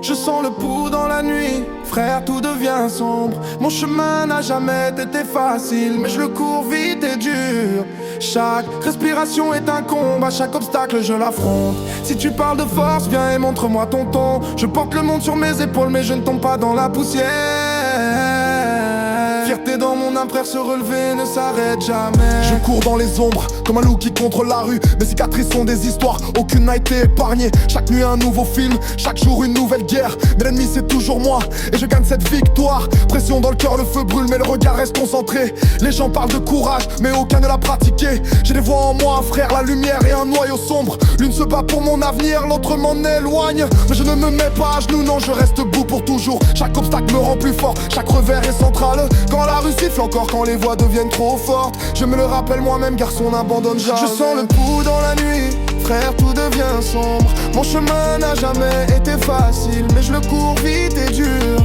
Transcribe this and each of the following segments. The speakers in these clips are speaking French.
Je sens le pouls dans la nuit, frère, tout devient sombre. Mon chemin n'a jamais été facile, mais je le cours vite et dur. Chaque respiration est un combat, chaque obstacle je l'affronte. Si tu parles de force, viens et montre-moi ton ton. Je porte le monde sur mes épaules, mais je ne tombe pas dans la poussière. Fierté dans mon âme, frère, se relever ne s'arrête jamais. Je cours dans les ombres, comme un loup qui contrôle la rue. Mes cicatrices sont des histoires, aucune n'a été épargnée. Chaque nuit un nouveau film, chaque jour une nouvelle guerre. Mais l'ennemi c'est toujours moi, et je gagne cette victoire. Pression dans le cœur, le feu brûle, mais le regard reste concentré. Les gens parlent de courage, mais aucun ne l'a pratiqué. J'ai des voix en moi, frère, la lumière et un noyau sombre. L'une se bat pour mon avenir, l'autre m'en éloigne. Mais je ne me mets pas à genoux, non, je reste debout pour toujours. Chaque obstacle me rend plus fort, chaque revers est central. Quand la rue siffle encore, quand les voix deviennent trop fortes, je me le rappelle moi-même, garçon, n'abandonne jamais. Je sens le pouls dans la nuit, frère, tout devient sombre. Mon chemin n'a jamais été facile, mais je le cours vite et dur.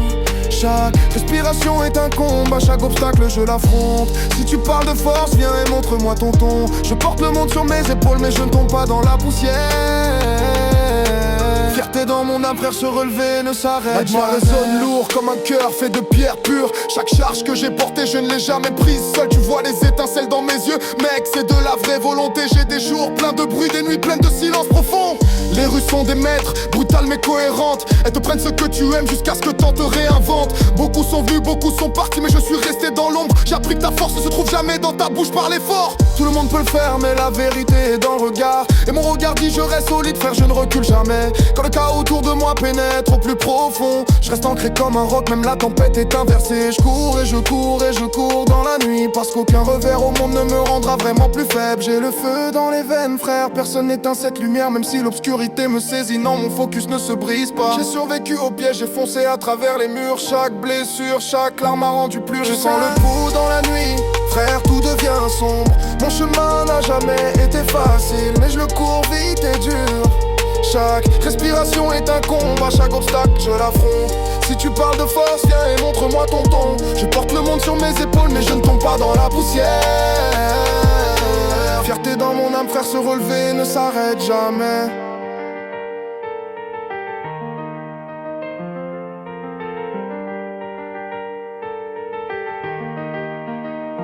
Chaque respiration est un combat, chaque obstacle je l'affronte. Si tu parles de force, viens et montre-moi ton ton. Je porte le monde sur mes épaules, mais je ne tombe pas dans la poussière. Fierté dans mon âme, frère, se relever ne s'arrête jamais. Résonne lourd comme un cœur fait de pierre pure. Chaque charge que j'ai portée, je ne l'ai jamais prise seul. Tu vois les étincelles dans mes yeux, mec, c'est de la vraie volonté. J'ai des jours pleins de bruit, des nuits pleines de silence profond. Les rues sont des maîtres, brutales mais cohérentes. Elles te prennent ce que tu aimes jusqu'à ce que t'en te réinventes. Beaucoup sont venus, beaucoup sont partis, mais je suis resté dans l'ombre. J'ai appris que ta force ne se trouve jamais dans ta bouche par l'effort. Tout le monde peut le faire, mais la vérité est dans le regard. Et mon regard dit je reste solide, frère, je ne recule jamais. Quand le chaos autour de moi pénètre au plus profond, je reste ancré comme un roc, même la tempête est inversée. Je cours et je cours et je cours dans la nuit, parce qu'aucun revers au monde ne me rendra vraiment plus faible. J'ai le feu dans les veines, frère, personne n'éteint cette lumière. Même si l'obscurité me saisit, non, mon focus ne se brise pas. J'ai survécu au piège, j'ai foncé à travers les murs. Chaque blessure, chaque larme m'a rendu plus riche. Je sens le pouls dans la nuit, frère, tout devient sombre. Mon chemin n'a jamais été facile, mais je le cours vite et dur. Chaque respiration est un combat, chaque obstacle je l'affronte. Si tu parles de force, viens et montre-moi ton ton. Je porte le monde sur mes épaules, mais je ne tombe pas dans la poussière. Fierté dans mon âme, frère, se relever ne s'arrête jamais.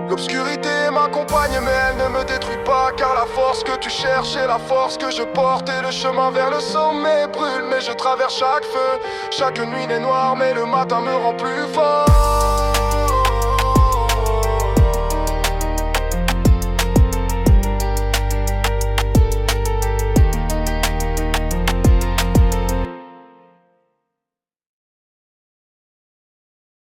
L'obscurité m'accompagne mais elle ne me détruit pas, car la force que tu cherches est la force que je porte. Et le chemin vers le sommet brûle, mais je traverse chaque feu. Chaque nuit n'est noire mais le matin me rend plus fort.